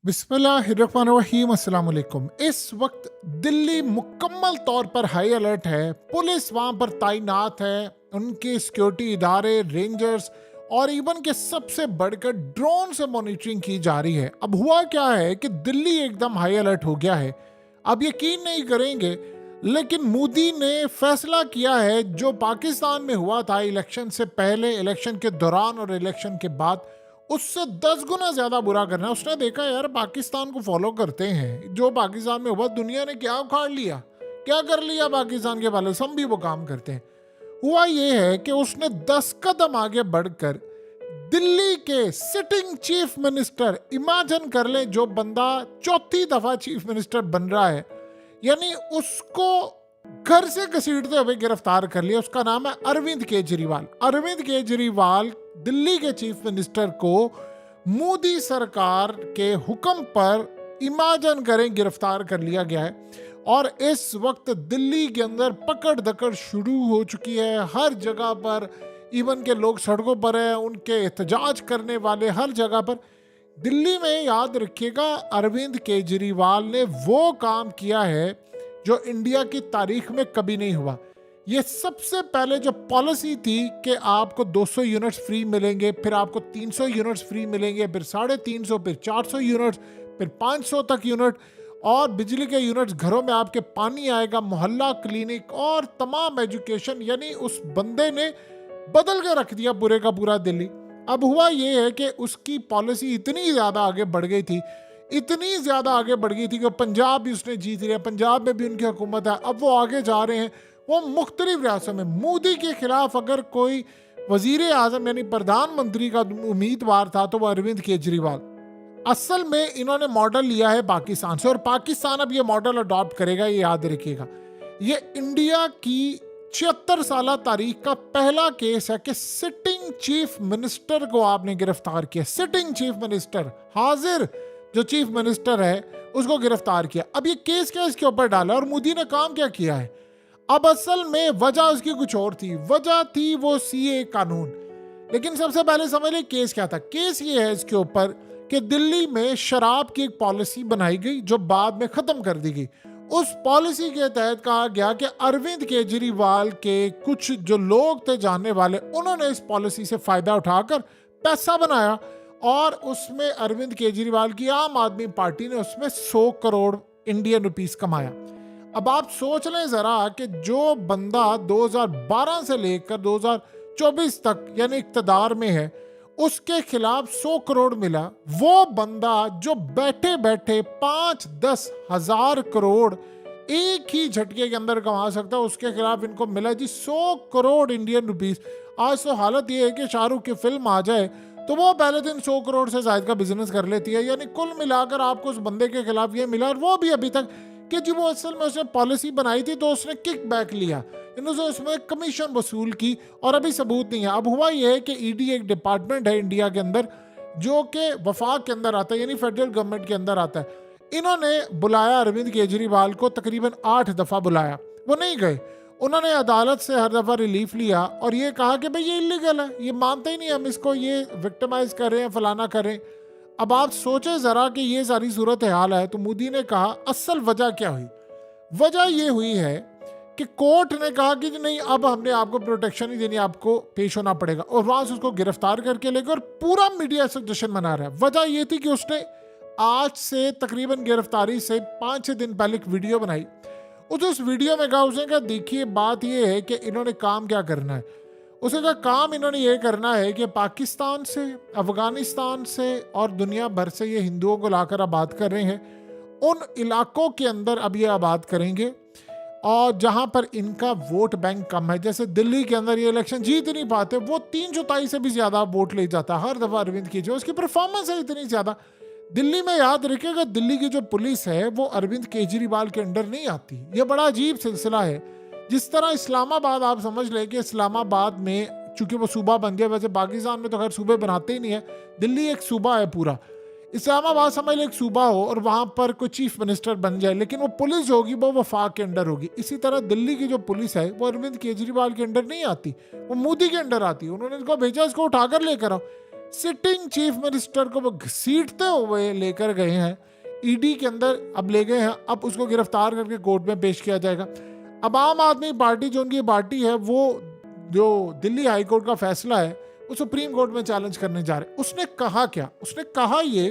बिस्मिल्लाहिर्रहमानिर्रहीम अस्सलाम वालेकुम। इस वक्त दिल्ली मुकम्मल तौर पर हाई अलर्ट है। पुलिस वहां पर तैनात है, उनके सिक्योरिटी इदारे, रेंजर्स और इवन के सबसे बढ़कर ड्रोन से मॉनिटरिंग की जा रही है। अब हुआ क्या है कि दिल्ली एकदम हाई अलर्ट हो गया है। अब यकीन नहीं करेंगे, लेकिन मोदी ने फैसला किया है जो पाकिस्तान में हुआ था इलेक्शन से पहले, इलेक्शन के दौरान और इलेक्शन के बाद, उससे 10 गुना ज्यादा बुरा करना है। उसने देखा यार पाकिस्तान को फॉलो करते हैं, जो पाकिस्तान में हुआ दुनिया ने क्या उखाड़ लिया, क्या कर लिया पाकिस्तान के वाले, हम भी वो काम करते हैं। हुआ ये है कि उसने 10 कदम आगे बढ़कर दिल्ली के सिटिंग चीफ मिनिस्टर, इमेजिन कर ले जो बंदा चौथी दफा चीफ मिनिस्टर बन रहा है, यानी उसको घर से घसीटते हुए गिरफ्तार कर लिया। उसका नाम है अरविंद केजरीवाल। अरविंद केजरीवाल दिल्ली के चीफ मिनिस्टर को मोदी सरकार के हुक्म पर, इमेजिन करें, गिरफ्तार कर लिया गया है। और इस वक्त दिल्ली के अंदर पकड़ दकड़ शुरू हो चुकी है। हर जगह पर इवन के लोग सड़कों पर हैं, उनके एहतजाज करने वाले हर जगह पर। दिल्ली में याद रखिएगा, अरविंद केजरीवाल ने वो काम किया है जो इंडिया की तारीख में कभी नहीं हुआ। ये सबसे पहले जो पॉलिसी थी कि आपको 200 यूनिट्स फ्री मिलेंगे, फिर आपको 300 यूनिट्स फ्री मिलेंगे, फिर 350, फिर 400 यूनिट्स, फिर 500 तक यूनिट, और बिजली के यूनिट्स घरों में आपके पानी आएगा, मोहल्ला क्लिनिक और तमाम एजुकेशन, यानी उस बंदे ने बदल के रख दिया पूरे का पूरा दिल्ली। अब हुआ ये है कि उसकी पॉलिसी इतनी ज़्यादा आगे बढ़ गई थी, इतनी ज़्यादा आगे बढ़ गई थी कि पंजाब भी उसने जीत लिया, पंजाब में भी उनकी हुकूमत है। अब वो आगे जा रहे हैं, वो मुख्तलिफ रियासतों में। मोदी के खिलाफ अगर कोई वजीर आजम यानी प्रधानमंत्री का उम्मीदवार था तो वो अरविंद केजरीवाल। असल में इन्होंने मॉडल लिया है पाकिस्तान से, और पाकिस्तान अब ये मॉडल अडॉप्ट करेगा, ये याद रखिएगा। ये इंडिया की 76 साल तारीख का पहला केस है कि सिटिंग चीफ मिनिस्टर को आपने गिरफ्तार किया। सिटिंग चीफ मिनिस्टर, हाजिर जो चीफ मिनिस्टर है, उसको गिरफ्तार किया। अब ये केस क्या इसके ऊपर डाला और मोदी ने काम क्या किया है? अब असल में वजह उसकी कुछ और थी। वजह थी वो सीए कानून। लेकिन सबसे पहले समझ लें केस क्या था। केस ये है इसके ऊपर कि दिल्ली में शराब की एक पॉलिसी बनाई गई जो बाद में खत्म कर दी गई। उस पॉलिसी के तहत कहा गया कि अरविंद केजरीवाल के कुछ जो लोग थे जानने वाले, उन्होंने इस पॉलिसी से फायदा उठाकर पैसा बनाया, और उसमें अरविंद केजरीवाल की आम आदमी पार्टी ने उसमें 100 करोड़ इंडियन रुपीस कमाया। अब आप सोच लें जरा कि जो बंदा 2012 से लेकर 2024 तक यानी इक्तदार में है, उसके खिलाफ 100 करोड़ मिला। वो बंदा जो बैठे बैठे 5-10 हजार करोड़ एक ही झटके के अंदर कमा सकता है, उसके खिलाफ इनको मिला जी 100 करोड़ इंडियन रुपीस। आज तो हालत ये है कि शाहरुख की फिल्म आ जाए तो वो पहले दिन 100 करोड़ से ज्यादा का बिजनेस कर लेती है। यानी कुल मिलाकर आपको उस बंदे के खिलाफ ये मिला, और वो भी अभी तक कि जी वो असल में उसने पॉलिसी बनाई थी तो उसने किक बैक लिया, उसमें कमीशन वसूल की, और अभी सबूत नहीं है। अब हुआ यह है कि ईडी एक डिपार्टमेंट है इंडिया के अंदर जो कि वफाक के अंदर आता है, यानी फेडरल गवर्नमेंट के अंदर आता है। इन्होंने बुलाया अरविंद केजरीवाल को, तकरीबन 8 दफा बुलाया, वो नहीं गए। उन्होंने अदालत से हर दफा रिलीफ लिया और ये कहा कि भाई ये इलीगल है, ये मानते ही नहीं, हम इसको ये विक्टिमाइज कर रहे हैं, फलाना कर रहे हैं। अब आप सोचे जरा कि ये सारी सूरत हाल है, तो मोदी ने कहा असल वजह क्या हुई। वजह ये हुई है कि कोर्ट ने कहा कि नहीं, अब हमने आपको प्रोटेक्शन नहीं देनी, आपको पेश होना पड़ेगा, और वहां से उसको गिरफ्तार करके लेकर, और पूरा मीडिया से जश्न मना रहा है। वजह ये थी कि उसने आज से तकरीबन गिरफ्तारी से 5-6 दिन पहले एक वीडियो बनाई। उस वीडियो में कहा, उसने कहा देखिए बात ये है कि इन्होंने काम क्या करना है। उसने कहा काम इन्होंने ये करना है कि पाकिस्तान से, अफगानिस्तान से और दुनिया भर से ये हिंदुओं को लाकर आबाद कर रहे हैं। उन इलाकों के अंदर अब ये आबाद करेंगे और जहां पर इनका वोट बैंक कम है, जैसे दिल्ली के अंदर ये इलेक्शन जीत नहीं पाते, वो 3/4 से भी ज्यादा वोट ले जाता हर दफा अरविंद केजरीवाल। उसकी परफॉर्मेंस है इतनी ज्यादा। दिल्ली में याद रखिएगा, दिल्ली की जो पुलिस है वो अरविंद केजरीवाल के अंडर नहीं आती। ये बड़ा अजीब सिलसिला है। जिस तरह इस्लामाबाद, आप समझ लें कि इस्लामाबाद में चूंकि वो सूबा बन गया, वैसे पाकिस्तान में तो खैर सूबे बनाते ही नहीं है, दिल्ली एक सूबा है पूरा। इस्लामाबाद समझ लें एक सूबा हो और वहां पर कोई चीफ मिनिस्टर बन जाए, लेकिन वो पुलिस जो होगी वो वफाक के अंडर होगी। इसी तरह दिल्ली की जो पुलिस है वो अरविंद केजरीवाल के अंडर नहीं आती, वो मोदी के अंडर आती है। उन्होंने इसको भेजा, इसको उठाकर लेकर आओ। सिटिंग चीफ मिनिस्टर को वो घसीटते हुए लेकर गए हैं ईडी के अंदर, अब ले गए हैं, अब उसको गिरफ्तार करके कोर्ट में पेश किया जाएगा। अब आम आदमी पार्टी जो उनकी पार्टी है वो जो दिल्ली हाई कोर्ट का फैसला है वो सुप्रीम कोर्ट में चैलेंज करने जा रहे। उसने कहा क्या, उसने कहा ये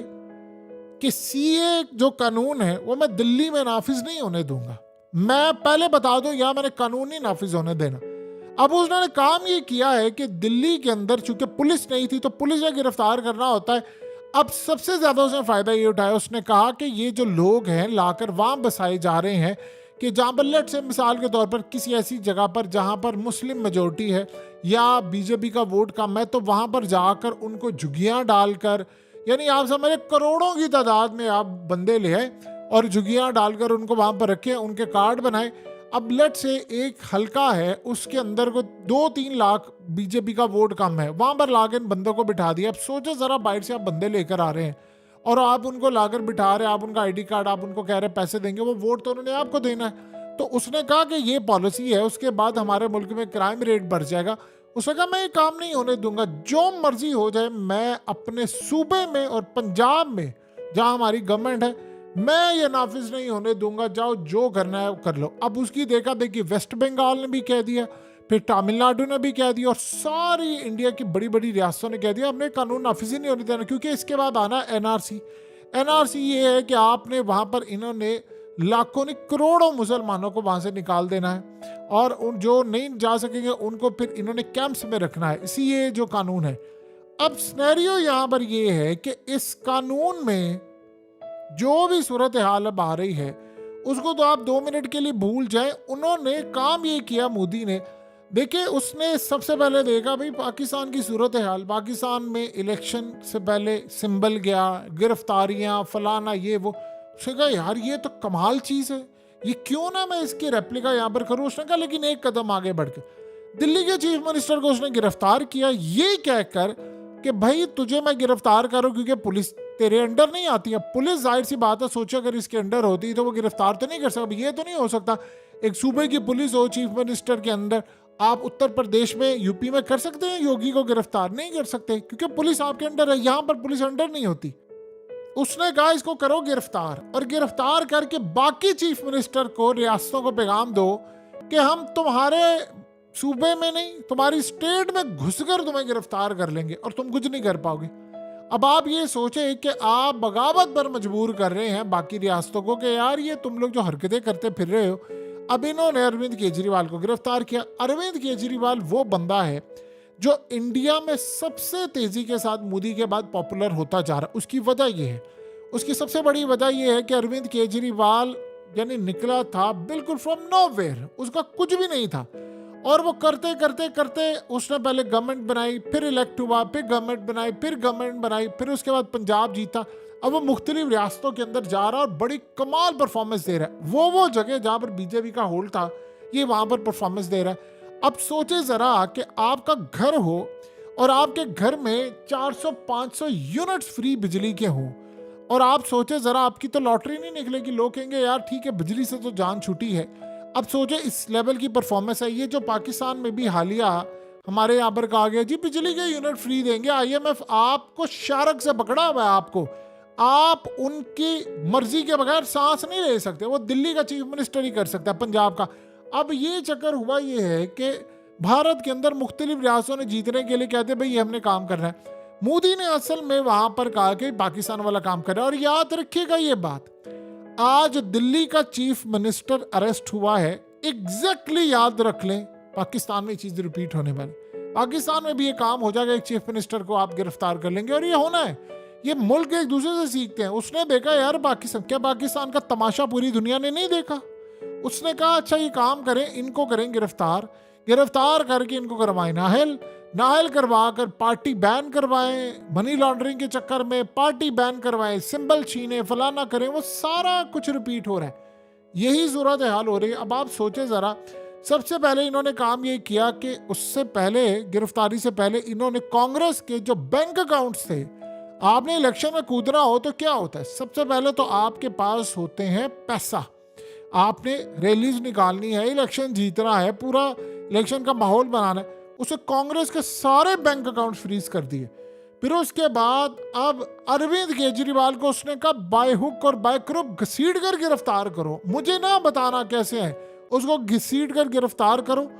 कि सीए जो कानून है वो मैं दिल्ली में नाफिज नहीं होने दूंगा, मैं पहले बता दूं, या मैंने कानून नहीं नाफिज होने देना। अब उसने काम ये किया है कि दिल्ली के अंदर चूंकि पुलिस नहीं थी तो पुलिस ने गिरफ्तार करना होता है। अब सबसे ज्यादा उसने फायदा ये उठाया, उसने कहा कि ये जो लोग हैं लाकर वहां बसाए जा रहे हैं कि जहां पर लेट से मिसाल के तौर पर किसी ऐसी जगह पर जहां पर मुस्लिम मेजोरिटी है या बीजेपी का वोट कम है, तो वहां पर जाकर उनको झुग्गियां डालकर, यानी आप समझे करोड़ों की तादाद में आप बंदे ले आए और झुग्गियां डालकर उनको वहां पर रखे, उनके कार्ड बनाए। अब लेट से एक हल्का है उसके अंदर को 2-3 लाख बीजेपी का वोट कम है, वहां पर लाकर इन बंदों को बिठा दिया। अब सोचो जरा, बाहर से आप बंदे लेकर आ रहे हैं और आप उनको लाकर बिठा रहे हैं, आप उनका आईडी कार्ड, आप उनको कह रहे हैं पैसे देंगे, वो वोट तो उन्होंने आपको देना है। तो उसने कहा कि ये पॉलिसी है, उसके बाद हमारे मुल्क में क्राइम रेट बढ़ जाएगा। उसने कहा मैं ये काम नहीं होने दूंगा, जो मर्जी हो जाए, मैं अपने सूबे में और पंजाब में जहां हमारी गवर्नमेंट है मैं ये नाफिज नहीं होने दूंगा, जाओ जो करना है कर लो। अब उसकी देखा देखी वेस्ट बंगाल ने भी कह दिया, फिर तमिलनाडु ने भी कह दिया और सारी इंडिया की बड़ी बड़ी रियासतों ने कह दिया हमने कानून नाफिज ही नहीं होने देना, क्योंकि इसके बाद आना एनआरसी। एनआरसी ये है कि आपने वहां पर इन्होंने लाखों नहीं करोड़ों मुसलमानों को वहां से निकाल देना है और उन जो नहीं जा सकेंगे उनको फिर इन्होंने कैंप्स में रखना है, इसी ये जो कानून है। अब सिनेरियो यहां पर ये है कि इस कानून में जो भी सूरत हाल अब आ रही है उसको तो आप 2 मिनट के लिए भूल जाए। उन्होंने काम ये किया मोदी ने, देखिए उसने सबसे पहले देखा भाई पाकिस्तान की सूरत हाल, पाकिस्तान में इलेक्शन से पहले सिंबल गया, गिरफ्तारियां फलाना ये वो। उसने कहा यार ये तो कमाल चीज़ है, ये क्यों ना मैं इसकी रेप्लिका यहाँ पर करूँ। उसने कहा लेकिन एक कदम आगे बढ़ के दिल्ली के चीफ मिनिस्टर को उसने गिरफ्तार किया, ये कहकर कि भाई तुझे मैं गिरफ्तार करूं क्योंकि पुलिस तेरे अंडर नहीं आती है। पुलिस जाहिर सी बात है, सोचो अगर इसके अंडर होती तो वो गिरफ्तार तो नहीं कर सकता। ये तो नहीं हो सकता एक सूबे की पुलिस हो चीफ मिनिस्टर के अंदर। आप उत्तर प्रदेश में यूपी में कर सकते हैं योगी को गिरफ्तार, नहीं कर सकते क्योंकि पुलिस आपके अंडर है, यहां पर पुलिस अंडर नहीं होती। उसने कहा इसको करो गिरफ्तार, और गिरफ्तार करके बाकी चीफ मिनिस्टर को रियासतों को पैगाम दो कि हम तुम्हारे सूबे में नहीं तुम्हारी स्टेट में घुसकर तुम्हें गिरफ्तार कर लेंगे और तुम कुछ नहीं कर पाओगे। अब आप ये सोचे कि आप बगावत पर मजबूर कर रहे हैं बाकी रियासतों को कि यार ये तुम लोग जो हरकतें करते फिर रहे हो। अब इन्होंने अरविंद केजरीवाल को गिरफ्तार किया। अरविंद केजरीवाल वो बंदा है जो इंडिया में सबसे तेजी के साथ मोदी के बाद पॉपुलर होता जा रहा है। उसकी वजह यह है, उसकी सबसे बड़ी वजह यह है कि अरविंद केजरीवाल यानी निकला था बिल्कुल फ्रॉम नोवेयर, उसका कुछ भी नहीं था और वो करते करते करते उसने पहले गवर्नमेंट बनाई, फिर इलेक्ट हुआ, फिर गवर्नमेंट बनाई, फिर गवर्नमेंट बनाई, फिर उसके बाद पंजाब जीता। अब वो मुख्तलिफ रियासतों के अंदर जा रहा है और बड़ी कमाल परफॉर्मेंस दे रहा है। वो जगह जहाँ पर बीजेपी का होल्ड था ये वहाँ पर परफॉर्मेंस दे रहा है। अब सोचे ज़रा कि आपका घर हो और आपके घर में 400-500 यूनिट्स फ्री बिजली के हों और आप सोचे ज़रा आपकी तो लॉटरी नहीं निकलेगी, लोग कहेंगे यार ठीक है बिजली से तो जान छूटी है। अब सोचे इस लेवल की परफॉर्मेंस है। ये जो पाकिस्तान में भी हालिया हमारे यहाँ पर कहा गया जी बिजली के यूनिट फ्री देंगे, आईएमएफ आपको शारक से पकड़ा हुआ है, आपको आप उनकी मर्जी के बगैर सांस नहीं ले सकते। वो दिल्ली का चीफ मिनिस्टर ही कर सकता है, पंजाब का। अब ये चक्कर हुआ ये है कि भारत के अंदर मुख्तलिफ रियासतों ने जीतने के लिए कहते भाई ये हमने काम करना है। मोदी ने असल में वहां पर कहा कि पाकिस्तान वाला काम कर रहा है। और याद रखिएगा ये बात, आज दिल्ली का चीफ मिनिस्टर अरेस्ट हुआ है, एग्जैक्टली याद रख लें पाकिस्तान में चीज रिपीट होने वाली। पाकिस्तान में भी ये काम हो जाएगा, एक चीफ मिनिस्टर को आप गिरफ्तार कर लेंगे और ये होना है। ये मुल्क एक दूसरे से सीखते हैं। उसने देखा यार पाकिस्तान, क्या पाकिस्तान का तमाशा पूरी दुनिया ने नहीं देखा? उसने कहा अच्छा ये काम करें, इनको करें गिरफ्तार, गिरफ्तार करके इनको करवाएं नाहल करवा कर पार्टी बैन करवाएं, मनी लॉन्ड्रिंग के चक्कर में पार्टी बैन करवाएं, सिंबल छीने, फलाना करें। वो सारा कुछ रिपीट हो रहा है, यही सूरत हाल हो रही है। अब आप सोचे ज़रा, सबसे पहले इन्होंने काम ये किया कि उससे पहले गिरफ्तारी से पहले इन्होंने कांग्रेस के जो बैंक अकाउंट्स थे, आपने इलेक्शन में कूदना हो तो क्या होता है, सबसे पहले तो आपके पास होते हैं पैसा, आपने रैलीज निकालनी है, इलेक्शन जीतना है, पूरा इलेक्शन का माहौल बनाना है। उसे कांग्रेस के सारे बैंक अकाउंट फ्रीज कर दिए। फिर उसके बाद अब अरविंद केजरीवाल को उसने कहा बाय हुक और बाय क्रुक घसीट कर गिरफ्तार करो, मुझे ना बताना कैसे है, उसको घसीट कर गिरफ्तार करो,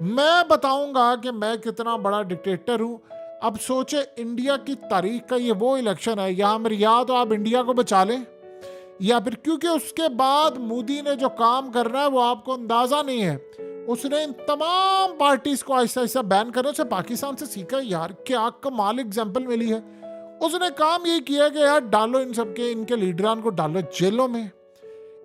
मैं बताऊंगा कि मैं कितना बड़ा डिक्टेटर हूं। अब सोचे इंडिया की तारीख का ये वो इलेक्शन है, यहाँ मेरी या तो आप इंडिया को बचा लें, या फिर क्योंकि उसके बाद मोदी ने जो काम करना है वो आपको अंदाजा नहीं है, उसने इन तमाम पार्टीज को ऐसा ऐसा बैन करने से पाकिस्तान से सीखा। यार क्या कमाल एग्जाम्पल मिली है। उसने काम ये किया कि यार डालो इन सबके, इनके लीडरान को डालो जेलों में,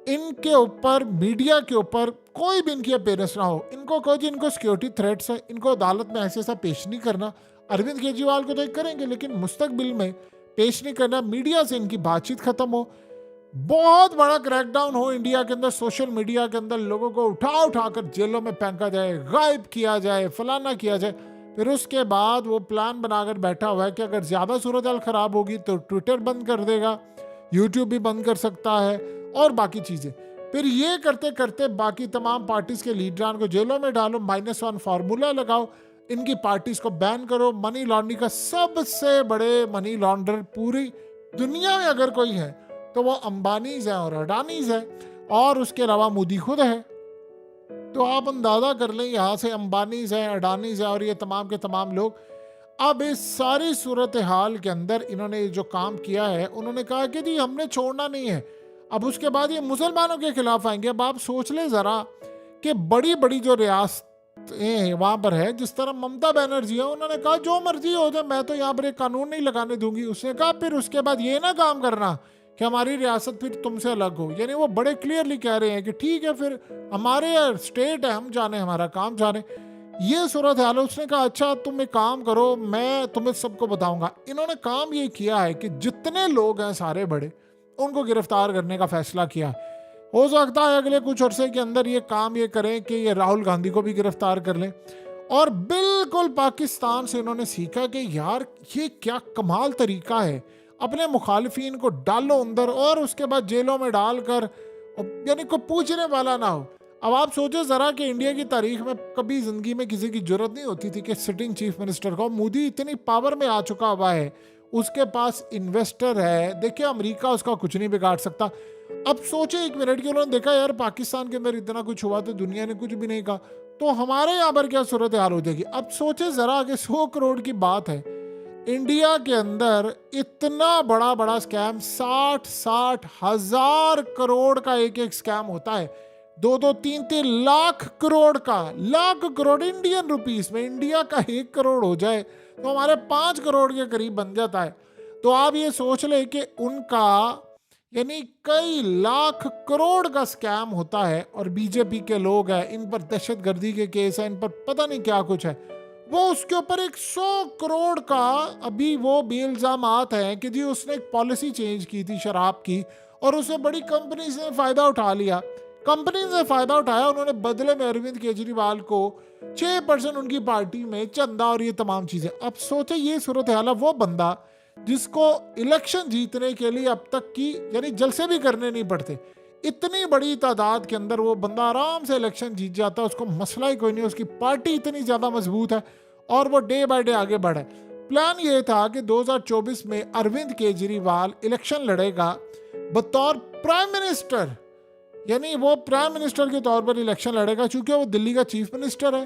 इनके ऊपर मीडिया के ऊपर कोई भी इनकी अपेयरेंस ना हो, इनको कहो जी इनको सिक्योरिटी थ्रेट्स है, इनको अदालत में ऐसे ऐसा पेश नहीं करना। अरविंद केजरीवाल को तो एक करेंगे लेकिन मुस्तकबिल में पेश नहीं करना, मीडिया से इनकी बातचीत खत्म हो, बहुत बड़ा क्रैकडाउन हो इंडिया के अंदर, सोशल मीडिया के अंदर लोगों को उठा कर जेलों में फेंका जाए, गायब किया जाए, फलाना किया जाए। फिर उसके बाद वो प्लान बनाकर बैठा हुआ है कि अगर ज़्यादा सूरत हाल ख़राब होगी तो ट्विटर बंद कर देगा, यूट्यूब भी बंद कर सकता है और बाकी चीज़ें। फिर ये करते करते बाकी तमाम पार्टीज के लीडरान को जेलों में डालो, -1 फार्मूला लगाओ, इनकी पार्टीज को बैन करो। मनी लॉन्ड्रिंग का सबसे बड़े मनी लॉन्डर पूरी दुनिया में अगर कोई है तो वो अंबानीज है और अडानीज है, और उसके अलावा मोदी खुद है। तो आप अंदाजा कर लें यहाँ से अंबानीज है, अडानीज है और ये तमाम के तमाम लोग। अब इस सारी सूरत हाल के अंदर इन्होंने जो काम किया है, उन्होंने कहा कि जी हमने छोड़ना नहीं है। अब उसके बाद ये मुसलमानों के खिलाफ आएंगे। अब आप सोच लें ज़रा कि बड़ी बड़ी जो रियासतें वहाँ पर है, जिस तरह ममता बनर्जी है, उन्होंने कहा जो मर्जी हो जाए मैं तो यहाँ पर एक कानून नहीं लगाने दूंगी। उसने कहा फिर उसके बाद ये ना काम करना कि हमारी रियासत फिर तुमसे अलग हो। यानी वो बड़े क्लियरली कह रहे हैं कि ठीक है फिर हमारे स्टेट है, हम जाने, हमारा काम जाने। ये सूरत हाल है। उसने कहा अच्छा तुम एक काम करो, मैं तुम्हें सबको बताऊंगा। इन्होंने काम ये किया है कि जितने लोग हैं सारे बड़े, उनको गिरफ्तार करने का फैसला किया। हो सकता है अगले कुछ अरसे के अंदर ये काम ये करें कि ये राहुल गांधी को भी गिरफ्तार कर लें। और बिल्कुल पाकिस्तान से इन्होंने सीखा कि यार ये क्या कमाल तरीका है, अपने मुखालिफिन को डालो अंदर और उसके बाद जेलों में डालकर, यानी कोई पूछने वाला ना हो। अब आप सोचो जरा कि इंडिया की तारीख में कभी जिंदगी में किसी की जरूरत नहीं होती थी कि सिटिंग चीफ मिनिस्टर को, मोदी इतनी पावर में आ चुका हुआ है, उसके पास इन्वेस्टर है, देखिए अमेरिका उसका कुछ नहीं बिगाड़ सकता। अब सोचे एक मिनट के, उन्होंने देखा यार पाकिस्तान के अंदर इतना कुछ हुआ तो दुनिया ने कुछ भी नहीं कहा, तो हमारे यहाँ पर क्या सूरत हाल हो जाएगी। अब सोचे जरा कि 100 करोड़ की बात है, इंडिया के अंदर इतना बड़ा बड़ा स्कैम, 60 हजार करोड़ का एक एक स्कैम होता है, 2 3 लाख करोड़ का, लाख करोड़ इंडियन रुपीस में। इंडिया का 1 करोड़ हो जाए तो हमारे 5 करोड़ के करीब बन जाता है। तो आप ये सोच ले कि उनका यानी कई लाख करोड़ का स्कैम होता है, और बीजेपी के लोग हैं, इन पर दहशतगर्दी के केस है, इन पर पता नहीं क्या कुछ है, वो उसके ऊपर 100 करोड़ का अभी वो भी इल्जामात हैं कि जी उसने एक पॉलिसी चेंज की थी शराब की, और उससे बड़ी कंपनी ने फायदा उठा लिया। कंपनी ने फायदा उठाया, उन्होंने बदले में अरविंद केजरीवाल को 6% उनकी पार्टी में चंदा और ये तमाम चीजें। अब सोचे ये सूरत हाल है, वो बंदा जिसको इलेक्शन जीतने के लिए अब तक की यानी जलसे भी करने नहीं पड़ते, इतनी बड़ी तादाद के अंदर वो बंदा आराम से इलेक्शन जीत जाता है, उसको मसला ही कोई नहीं, उसकी पार्टी इतनी ज़्यादा मजबूत है और वो डे बाय डे आगे बढ़े। प्लान ये था कि 2024 में अरविंद केजरीवाल इलेक्शन लड़ेगा बतौर प्राइम मिनिस्टर, यानी वो प्राइम मिनिस्टर के तौर पर इलेक्शन लड़ेगा, चूंकि वो दिल्ली का चीफ मिनिस्टर है।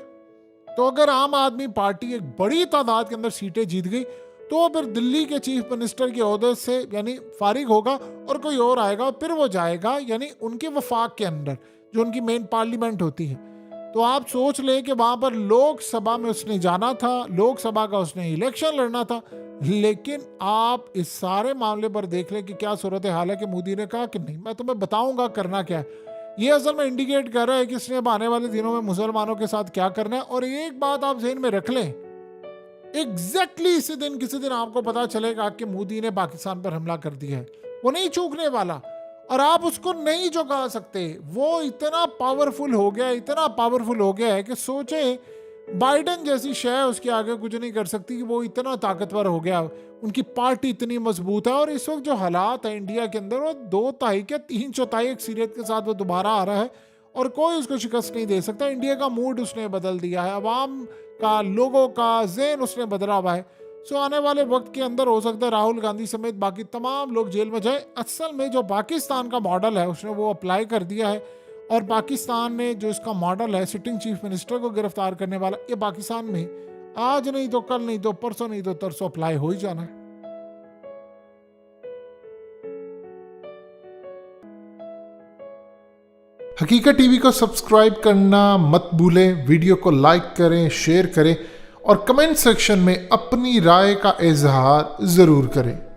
तो अगर आम आदमी पार्टी एक बड़ी तादाद के अंदर सीटें जीत गई तो फिर दिल्ली के चीफ मिनिस्टर के ओहदे से यानी फारिग होगा और कोई और आएगा, फिर वो जाएगा यानी उनके वफाक के अंदर जो उनकी मेन पार्लियामेंट होती है। तो आप सोच लें कि वहाँ पर लोकसभा में उसने जाना था, लोकसभा का उसने इलेक्शन लड़ना था। लेकिन आप इस सारे मामले पर देख लें कि क्या सूरत हाल है कि मोदी ने कहा कि नहीं मैं तुम्हें बताऊंगा करना क्या है। ये असल में इंडिकेट कर रहा है कि इसने अब आने वाले दिनों में मुसलमानों के साथ क्या करना है। और एक बात आप ज़हन में रख लें, एग्जैक्टली इसी दिन किसी दिन आपको पता चलेगा कि मोदी ने पाकिस्तान पर हमला कर दिया है, वो नहीं चूकने वाला और आप उसको नहीं चुका सकते। वो इतना पावरफुल हो गया, इतना पावरफुल हो गया है कि सोचे बाइडेन जैसी शय उसके आगे कुछ नहीं कर सकती, कि वो इतना ताकतवर हो गया, उनकी पार्टी इतनी मजबूत है। और इस वक्त जो हालात है इंडिया के अंदर, वो 2/3 क्या 3/4 अक्सरियत के साथ वो दोबारा आ रहा है और कोई उसको शिकस्त नहीं दे सकता। इंडिया का मूड उसने बदल दिया है, अवाम का, लोगों का ज़हन उसने बदला हुआ है। सो आने वाले वक्त के अंदर हो सकता है राहुल गांधी समेत बाकी तमाम लोग जेल में जाए। असल में जो पाकिस्तान का मॉडल है उसने वो अप्लाई कर दिया है, और पाकिस्तान ने जो इसका मॉडल है सिटिंग चीफ मिनिस्टर को गिरफ्तार करने वाला, ये पाकिस्तान में आज नहीं तो कल नहीं तो परसों नहीं तो तरसों अप्लाई हो ही जाना है। हकीकत टीवी को सब्सक्राइब करना मत भूलें, वीडियो को लाइक करें, शेयर करें और कमेंट सेक्शन में अपनी राय का इजहार जरूर करें।